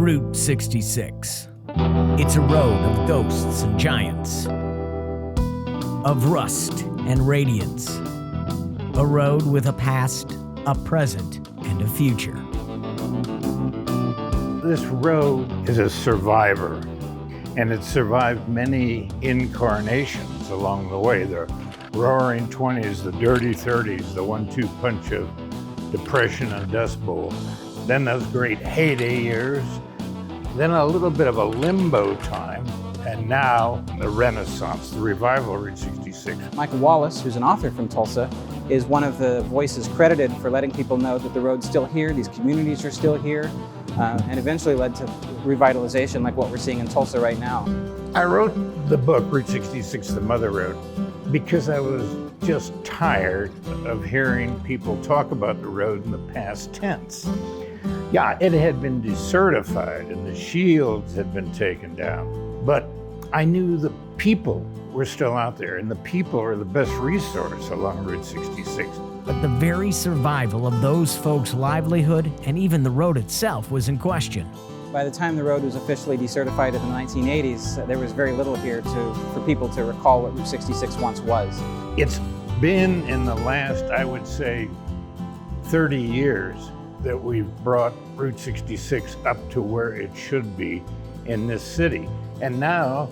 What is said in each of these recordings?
Route 66. It's a road of ghosts and giants, of rust and radiance. A road with a past, a present, and a future. This road is a survivor, and it survived many incarnations along the way. The roaring 20s, the dirty 30s, the 1-2 punch of Depression and Dust Bowl. Then those great heyday years, then a little bit of a limbo time, and now the Renaissance, the revival of Route 66. Michael Wallace, who's an author from Tulsa, is one of the voices credited for letting people know that the road's still here, these communities are still here, and eventually led to revitalization like what we're seeing in Tulsa right now. I wrote the book, Route 66, The Mother Road, because I was just tired of hearing people talk about the road in the past tense. Yeah, it had been decertified and the shields had been taken down, but I knew the people were still out there, and the people are the best resource along Route 66. But the very survival of those folks' livelihood and even the road itself was in question. By the time the road was officially decertified in the 1980s, there was very little here for people to recall what Route 66 once was. It's been in the last, I would say, 30 years that we've brought Route 66 up to where it should be in this city. And now,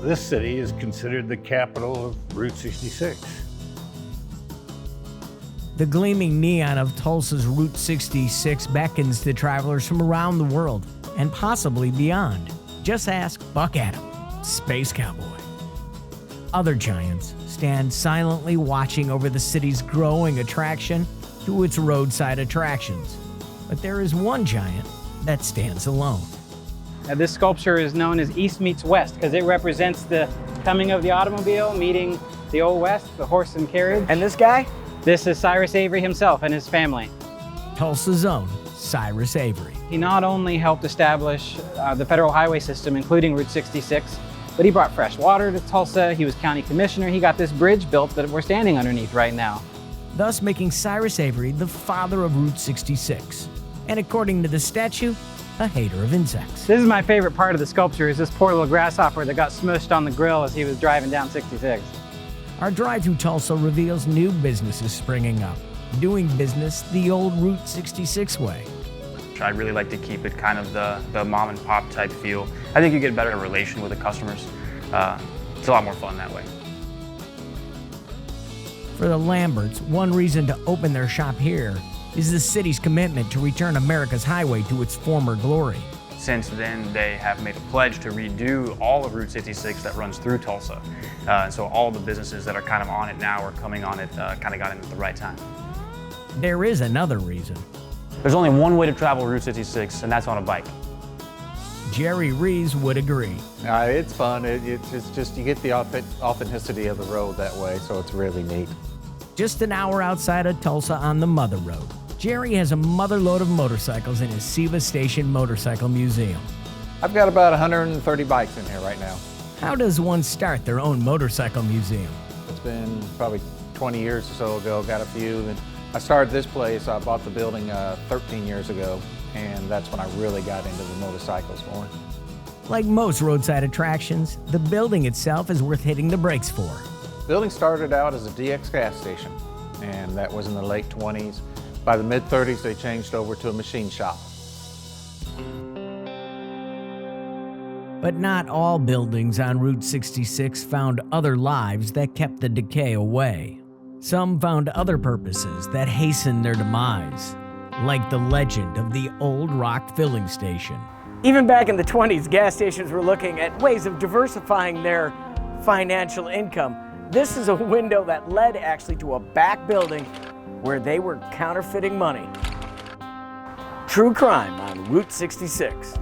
this city is considered the capital of Route 66. The gleaming neon of Tulsa's Route 66 beckons to travelers from around the world and possibly beyond. Just ask Buck Adam, Space Cowboy. Other giants stand silently watching over the city's growing attraction to its roadside attractions. But there is one giant that stands alone. Now, this sculpture is known as East Meets West because it represents the coming of the automobile meeting the Old West, the horse and carriage. And this guy? This is Cyrus Avery himself and his family. Tulsa's own Cyrus Avery. He not only helped establish the federal highway system, including Route 66, but he brought fresh water to Tulsa. He was county commissioner. He got this bridge built that we're standing underneath right now. Thus making Cyrus Avery the father of Route 66. And according to the statue, a hater of insects. This is my favorite part of the sculpture, is this poor little grasshopper that got smushed on the grill as he was driving down 66. Our drive through Tulsa reveals new businesses springing up, doing business the old Route 66 way. I really like to keep it kind of the mom and pop type feel. I think you get a better relation with the customers. It's a lot more fun that way. For the Lamberts, one reason to open their shop here is the city's commitment to return America's highway to its former glory. Since then, they have made a pledge to redo all of Route 66 that runs through Tulsa. So all the businesses that are kind of on it now or coming on it kind of got in at the right time. There is another reason. There's only one way to travel Route 66, and that's on a bike. Jerry Rees would agree. It's fun. It's just you get the authenticity of the road that way, so it's really neat. Just an hour outside of Tulsa on the Mother Road, Jerry has a motherload of motorcycles in his Seva Station Motorcycle Museum. I've got about 130 bikes in here right now. How does one start their own motorcycle museum? It's been probably 20 years or so ago, got a few. And I started this place, I bought the building 13 years ago, and that's when I really got into the motorcycles more. Like most roadside attractions, the building itself is worth hitting the brakes for. The building started out as a DX gas station, and that was in the late 20s. By the mid-30s, they changed over to a machine shop. But not all buildings on Route 66 found other lives that kept the decay away. Some found other purposes that hastened their demise, like the legend of the Old Rock filling station. Even back in the 20s, gas stations were looking at ways of diversifying their financial income. This is a window that led actually to a back building where they were counterfeiting money. True crime on Route 66.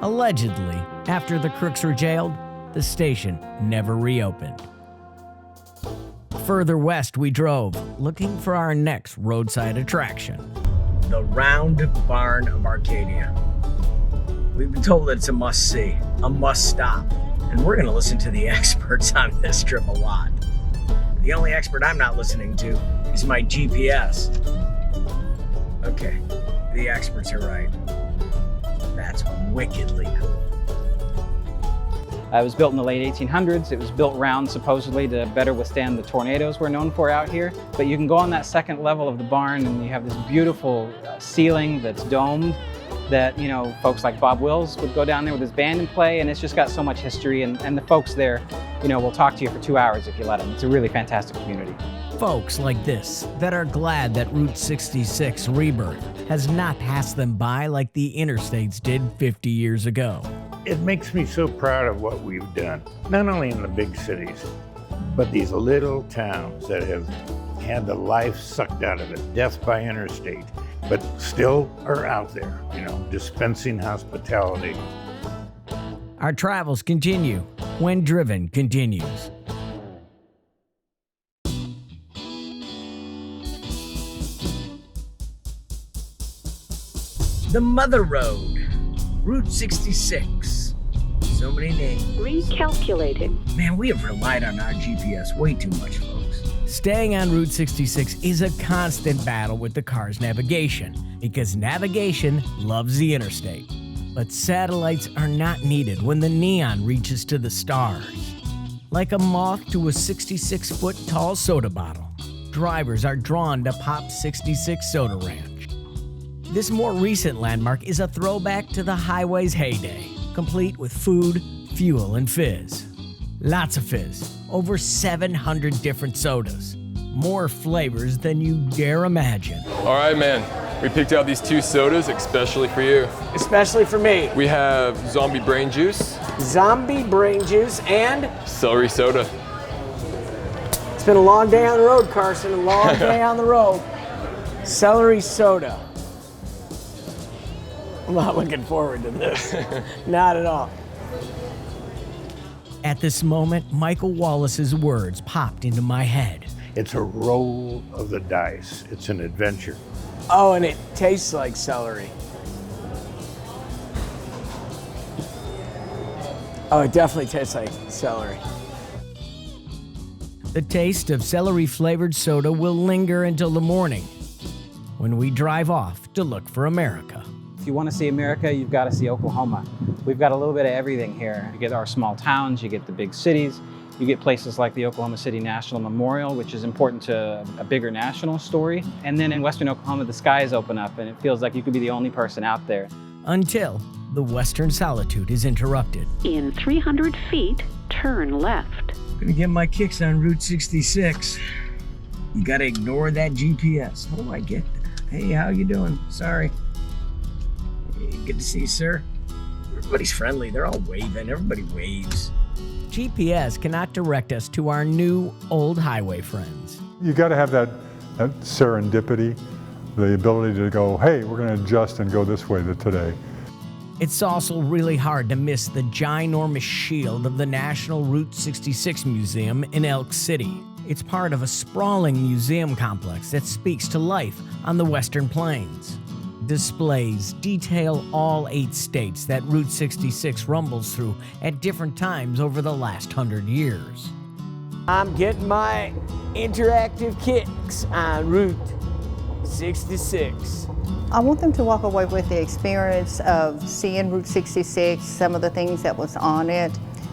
Allegedly, after the crooks were jailed, the station never reopened. Further west we drove, looking for our next roadside attraction. The Round Barn of Arcadia. We've been told that it's a must-see, a must-stop, and we're gonna listen to the experts on this trip a lot. The only expert I'm not listening to is my GPS. Okay, the experts are right. That's wickedly cool. It was built in the late 1800s. It was built round supposedly to better withstand the tornadoes we're known for out here. But you can go on that second level of the barn and you have this beautiful ceiling that's domed that, you know, folks like Bob Wills would go down there with his band and play, and it's just got so much history, and the folks there, you know, will talk to you for 2 hours if you let them. It's a really fantastic community. Folks like this that are glad that Route 66 rebirth has not passed them by like the interstates did 50 years ago. It makes me so proud of what we've done, not only in the big cities, but these little towns that have had the life sucked out of it, death by interstate, but still are out there, you know, dispensing hospitality. Our travels continue when Driven continues. The Mother Road, Route 66. So many names. Recalculating. Man, we have relied on our GPS way too much, folks. Staying on Route 66 is a constant battle with the car's navigation, because navigation loves the interstate. But satellites are not needed when the neon reaches to the stars. Like a moth to a 66-foot tall soda bottle, drivers are drawn to Pop 66 Soda Ranch. This more recent landmark is a throwback to the highway's heyday, complete with food, fuel, and fizz. Lots of fizz, over 700 different sodas, more flavors than you dare imagine. All right, man. We picked out these 2 sodas especially for you. Especially for me. We have zombie brain juice, Zombie brain juice and celery soda. it's been a long day on the road, Carson. A long day on the road. Celery soda. I'm not looking forward to this. Not at all. At this moment, Michael Wallace's words popped into my head. It's a roll of the dice. It's an adventure. Oh, and it tastes like celery. Oh, it definitely tastes like celery. The taste of celery-flavored soda will linger until the morning, when we drive off to look for America. If you want to see America, you've got to see Oklahoma. We've got a little bit of everything here. You get our small towns, you get the big cities, you get places like the Oklahoma City National Memorial, which is important to a bigger national story. And then in western Oklahoma, the skies open up and it feels like you could be the only person out there. Until the western solitude is interrupted. In 300 feet, turn left. Gonna get my kicks on Route 66. You gotta ignore that GPS. How do I get there? Hey, how you doing? Sorry. Hey, good to see you, sir. Everybody's friendly. They're all waving. Everybody waves. GPS cannot direct us to our new old highway friends. You got to have that serendipity, the ability to go, hey, we're going to adjust and go this way today. It's also really hard to miss the ginormous shield of the National Route 66 Museum in Elk City. It's part of a sprawling museum complex that speaks to life on the Western Plains. Displays detail all 8 states that Route 66 rumbles through at different times over the last 100 years. I'm getting my interactive kicks on Route 66. I want them to walk away with the experience of seeing Route 66, some of the things that was on it,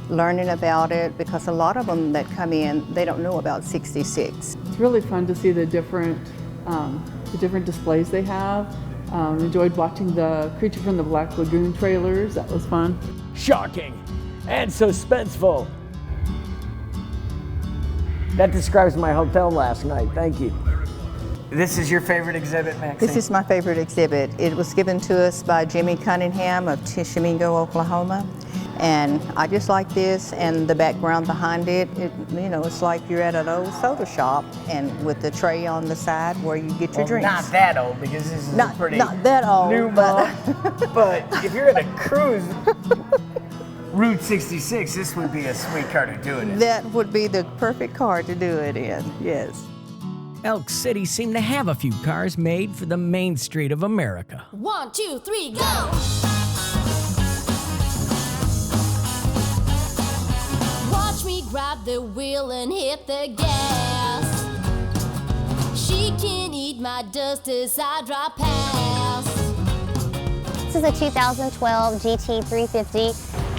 learning about it, because a lot of them that come in, they don't know about 66. It's really fun to see the different displays they have. Enjoyed watching the Creature from the Black Lagoon trailers. That was fun. Shocking and suspenseful. That describes my hotel last night. Thank you. This is your favorite exhibit, Maxine? This is my favorite exhibit. It was given to us by Jimmy Cunningham of Tishomingo, Oklahoma. And I just like this and the background behind it. It's like you're at an old soda shop and with the tray on the side where you get your drinks. Not that old, because this is not pretty that old, new but but if you're at a cruise, Route 66, this would be a sweet car to do it in. That would be the perfect car to do it in, yes. Elk City seemed to have a few cars made for the main street of America. 1, 2, 3, go! Watch me grab the wheel and hit the gas. She can eat my dust as I drive past. is a 2012 GT 350,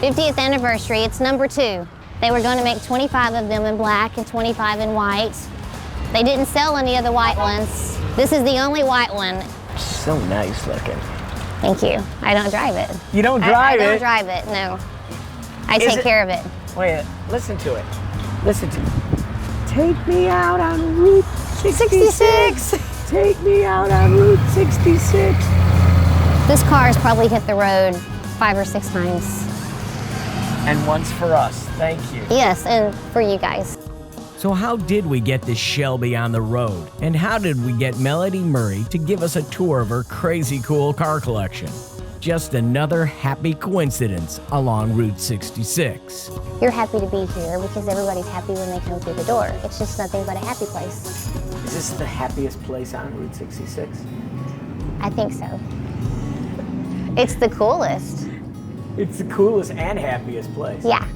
50th anniversary. It's number 2. They were going to make 25 of them in black and 25 in white. They didn't sell any of the white ones. This is the only white one. So nice looking. Thank you. I don't drive it. You don't drive it? I don't drive it, no. I take care of it. Wait, listen to it. Listen to it. Take me out on Route 66. Take me out on Route 66. This car has probably hit the road 5 or 6 times. And once for us. Thank you. Yes, and for you guys. So how did we get this Shelby on the road? And how did we get Melody Murray to give us a tour of her crazy cool car collection? Just another happy coincidence along Route 66. You're happy to be here because everybody's happy when they come through the door. It's just nothing but a happy place. Is this the happiest place on Route 66? I think so. It's the coolest. It's the coolest and happiest place. Yeah.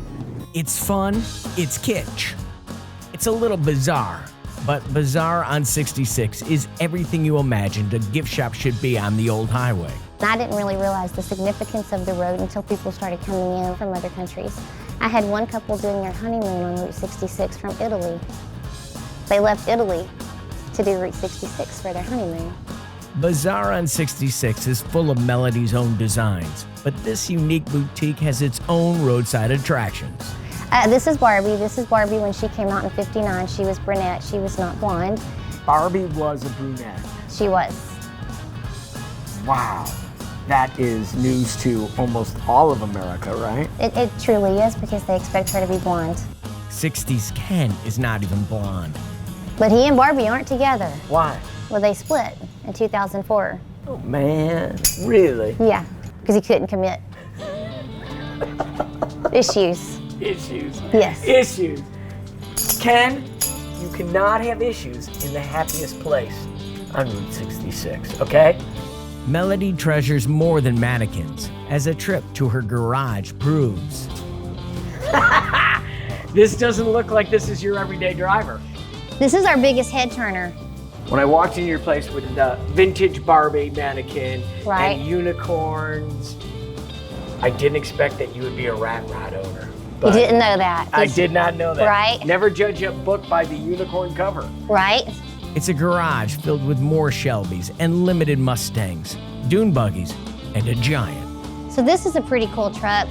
It's fun, it's kitsch. It's a little bizarre, but Bizarre on 66 is everything you imagined a gift shop should be on the old highway. I didn't really realize the significance of the road until people started coming in from other countries. I had one couple doing their honeymoon on Route 66 from Italy. They left Italy to do Route 66 for their honeymoon. Bizarre on 66 is full of Melody's own designs, but this unique boutique has its own roadside attractions. This is Barbie. This is Barbie when she came out in '59. She was brunette. She was not blonde. Barbie was a brunette. She was. Wow. That is news to almost all of America, right? It truly is because they expect her to be blonde. 60s Ken is not even blonde. But he and Barbie aren't together. Why? Well, they split in 2004. Oh, man. Really? Yeah, because he couldn't commit. Issues. Issues. Yes. Issues. Ken, you cannot have issues in the happiest place on Route 66, okay? Melody treasures more than mannequins, as a trip to her garage proves. This doesn't look like this is your everyday driver. This is our biggest head turner. When I walked into your place with the vintage Barbie mannequin Right. and unicorns, I didn't expect that you would be a rat rod owner. You didn't know that. I did not know that. Right. Never judge a book by the unicorn cover. Right? It's a garage filled with more Shelbys and limited Mustangs, dune buggies, and a giant. So this is a pretty cool truck.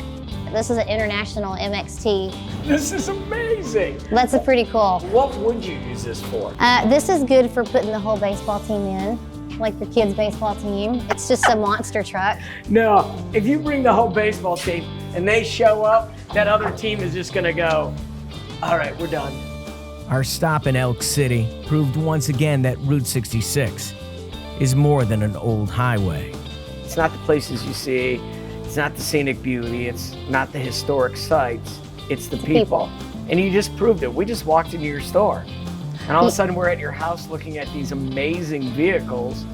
This is an International MXT. This is amazing. That's a pretty cool. What would you use this for? This is good for putting the whole baseball team in, like your kids' baseball team. It's just a monster truck. No, if you bring the whole baseball team and they show up, that other team is just gonna go, all right, we're done. Our stop in Elk City proved once again that Route 66 is more than an old highway. It's not the places you see, it's not the scenic beauty, it's not the historic sites, it's the people. And you just proved it. We just walked into your store. And all of a sudden we're at your house looking at these amazing vehicles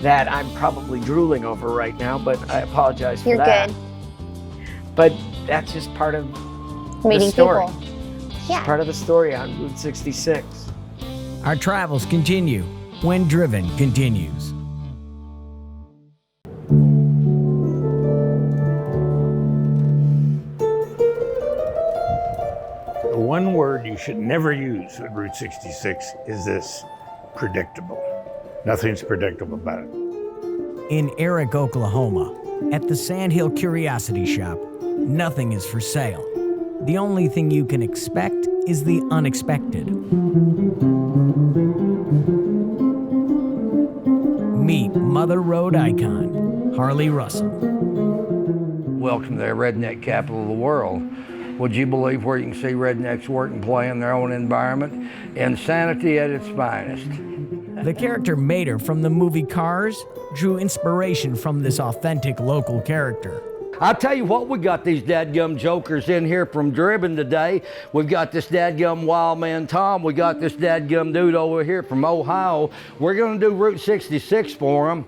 that I'm probably drooling over right now, but I apologize for that. You're good. But that's just part of Meeting the story. people. Yeah. Part of the story on Route 66. Our travels continue when Driven continues. The one word you should never use with Route 66 is this: predictable. Nothing's predictable about it. In Eric, Oklahoma, at the Sandhill Curiosity Shop, nothing is for sale. The only thing you can expect is the unexpected. Meet Mother Road icon, Harley Russell. Welcome to the redneck capital of the world. Would you believe where you can see rednecks work and play in their own environment? Insanity at its finest. The character Mater from the movie Cars drew inspiration from this authentic local character. I'll tell you what, we got these dadgum jokers in here from Driven today. We've got this dadgum wild man Tom. We got this dadgum dude over here from Ohio. We're gonna do Route 66 for him.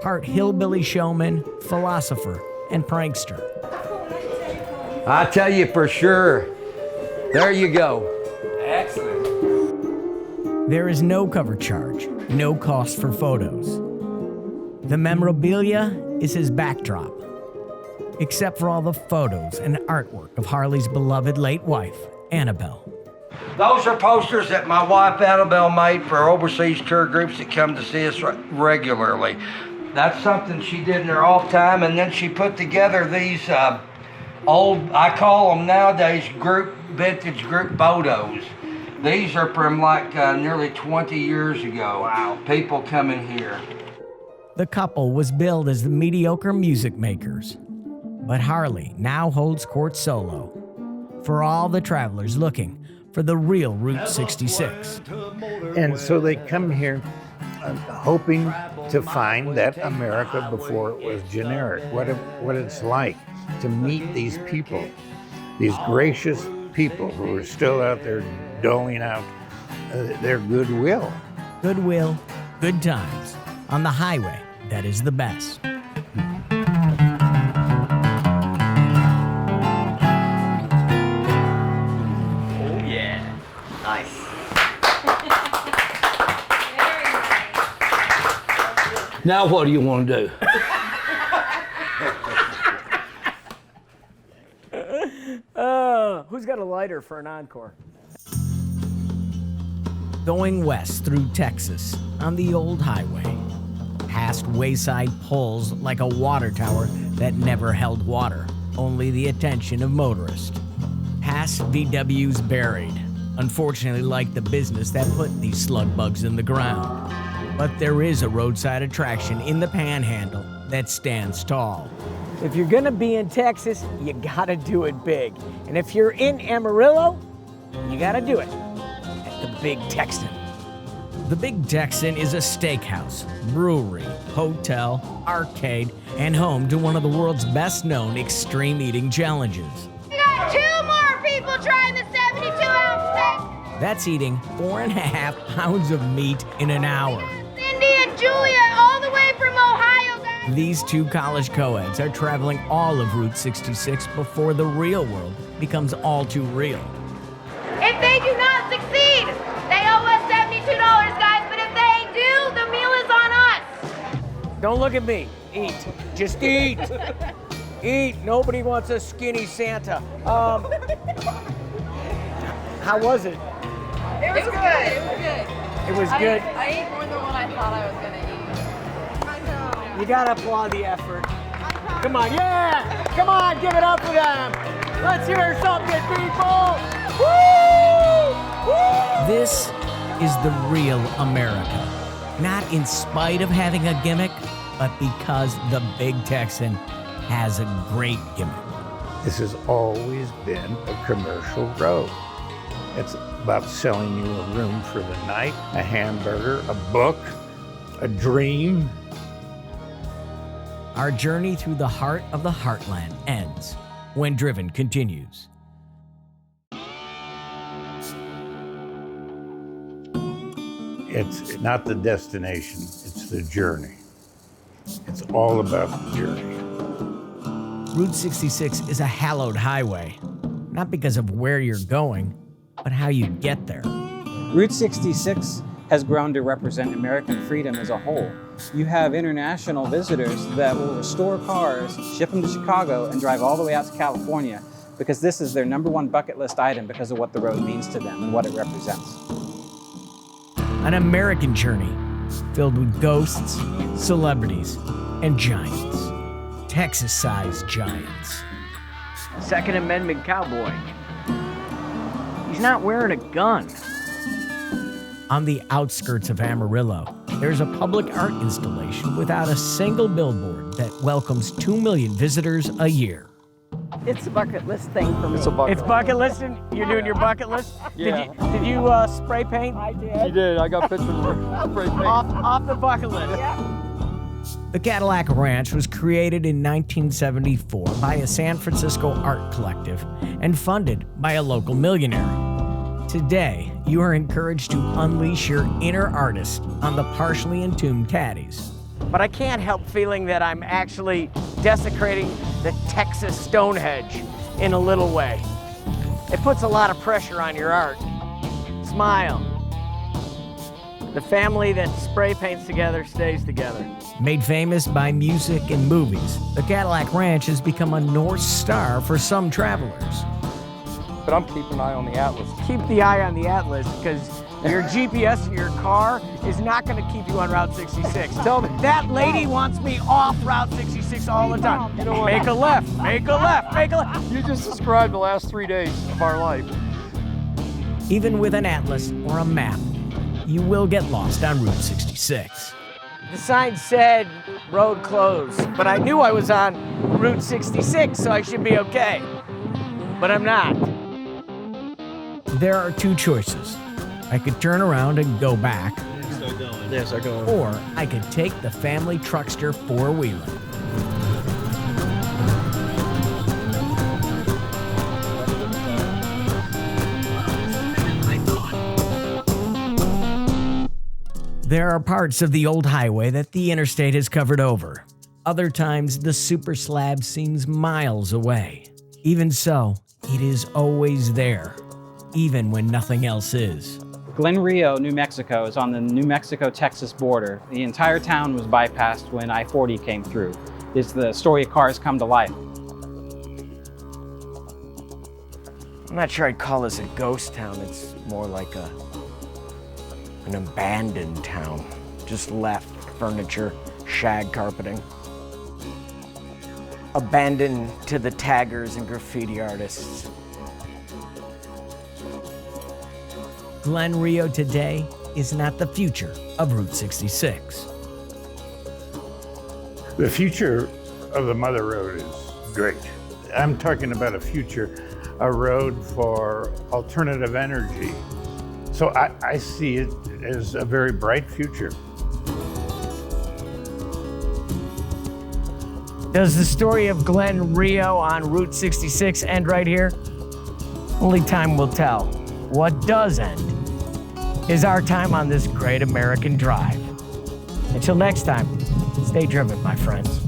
Part hillbilly showman, philosopher, and prankster. I tell you for sure. There you go. Excellent. There is no cover charge, no cost for photos. The memorabilia is his backdrop. Except for all the photos and artwork of Harley's beloved late wife, Annabelle. Those are posters that my wife Annabelle made for overseas tour groups that come to see us regularly. That's something she did in her off time, and then she put together these old, I call them nowadays vintage group photos. These are from like nearly 20 years ago. Wow. People coming here. The couple was billed as the mediocre music makers, but Harley now holds court solo for all the travelers looking for the real Route 66. And so they come here hoping to find that America before it was generic, what it's like to meet these people, these gracious people who are still out there doling out their goodwill. Goodwill, good times, on the highway that is the best. Now what do you want to do? Who's got a lighter for an encore? Going west through Texas on the old highway, past wayside poles like a water tower that never held water, only the attention of motorists. Past VWs buried, unfortunately like the business that put these slug bugs in the ground. But there is a roadside attraction in the Panhandle that stands tall. If you're gonna be in Texas, you gotta do it big. And if you're in Amarillo, you gotta do it at the Big Texan. The Big Texan is a steakhouse, brewery, hotel, arcade, and home to one of the world's best-known extreme eating challenges. We got 2 more people trying the 72-ounce steak. That's eating 4.5 pounds of meat in an hour. Cindy and Julia all the way from Ohio, guys. These 2 college co-eds are traveling all of Route 66 before the real world becomes all too real. If they do not succeed, they owe us $72, guys, but if they do, the meal is on us. Don't look at me. Eat. Just eat. Eat. Nobody wants a skinny Santa. How was it? It was good. It was good. I ate more than what I thought I was gonna eat. I know. You gotta applaud the effort. Come on, yeah! Come on, give it up for them. Let's hear something, people. Woo! Woo! This is the real America. Not in spite of having a gimmick, but because the Big Texan has a great gimmick. This has always been a commercial road. It's about selling you a room for the night, a hamburger, a book, a dream. Our journey through the heart of the heartland ends when Driven continues. It's not the destination, it's the journey. It's all about the journey. Route 66 is a hallowed highway, not because of where you're going, but how you get there. Route 66 has grown to represent American freedom as a whole. You have international visitors that will restore cars, ship them to Chicago, and drive all the way out to California because this is their #1 bucket list item because of what the road means to them and what it represents. An American journey filled with ghosts, celebrities, and giants. Texas-sized giants. Second Amendment cowboy. He's not wearing a gun. On the outskirts of Amarillo, there's a public art installation without a single billboard that welcomes 2 million visitors a year. It's a bucket list thing for me. It's a bucket It's bucket listing? You're doing your bucket list? Yeah. Did you spray paint? I did. You did. I got pictures of spray paint. Off the bucket list. Yeah. The Cadillac Ranch was created in 1974 by a San Francisco art collective and funded by a local millionaire. Today, you are encouraged to unleash your inner artist on the partially entombed caddies. But I can't help feeling that I'm actually desecrating the Texas Stonehenge in a little way. It puts a lot of pressure on your art. Smile. The family that spray paints together stays together. Made famous by music and movies, the Cadillac Ranch has become a North Star for some travelers. But I'm keeping an eye on the Atlas. Keep the eye on the Atlas, because your GPS in your car is not going to keep you on Route 66. Tell me. That lady wants me off Route 66 all the time. You know what? Make a left, make a left, make a left. You just described the last 3 days of our life. Even with an atlas or a map, you will get lost on Route 66. The sign said road closed, but I knew I was on Route 66, so I should be okay. But I'm not. There are two choices. I could turn around and go back, Yes, I go. or I could take the family truckster four-wheeler. There are parts of the old highway that the interstate has covered over. Other times, the super slab seems miles away. Even so, it is always there, even when nothing else is. Glen Rio, New Mexico is on the New Mexico-Texas border. The entire town was bypassed when I-40 came through. It's the story of cars come to life. I'm not sure I'd call this a ghost town. It's more like an abandoned town. Just left furniture, shag carpeting. Abandoned to the taggers and graffiti artists. Glen Rio today is not the future of Route 66. The future of the Mother Road is great. I'm talking about a road for alternative energy. So I see it as a very bright future. Does the story of Glen Rio on Route 66 end right here? Only time will tell. What does end is our time on this great American drive. Until next time, stay driven, my friends.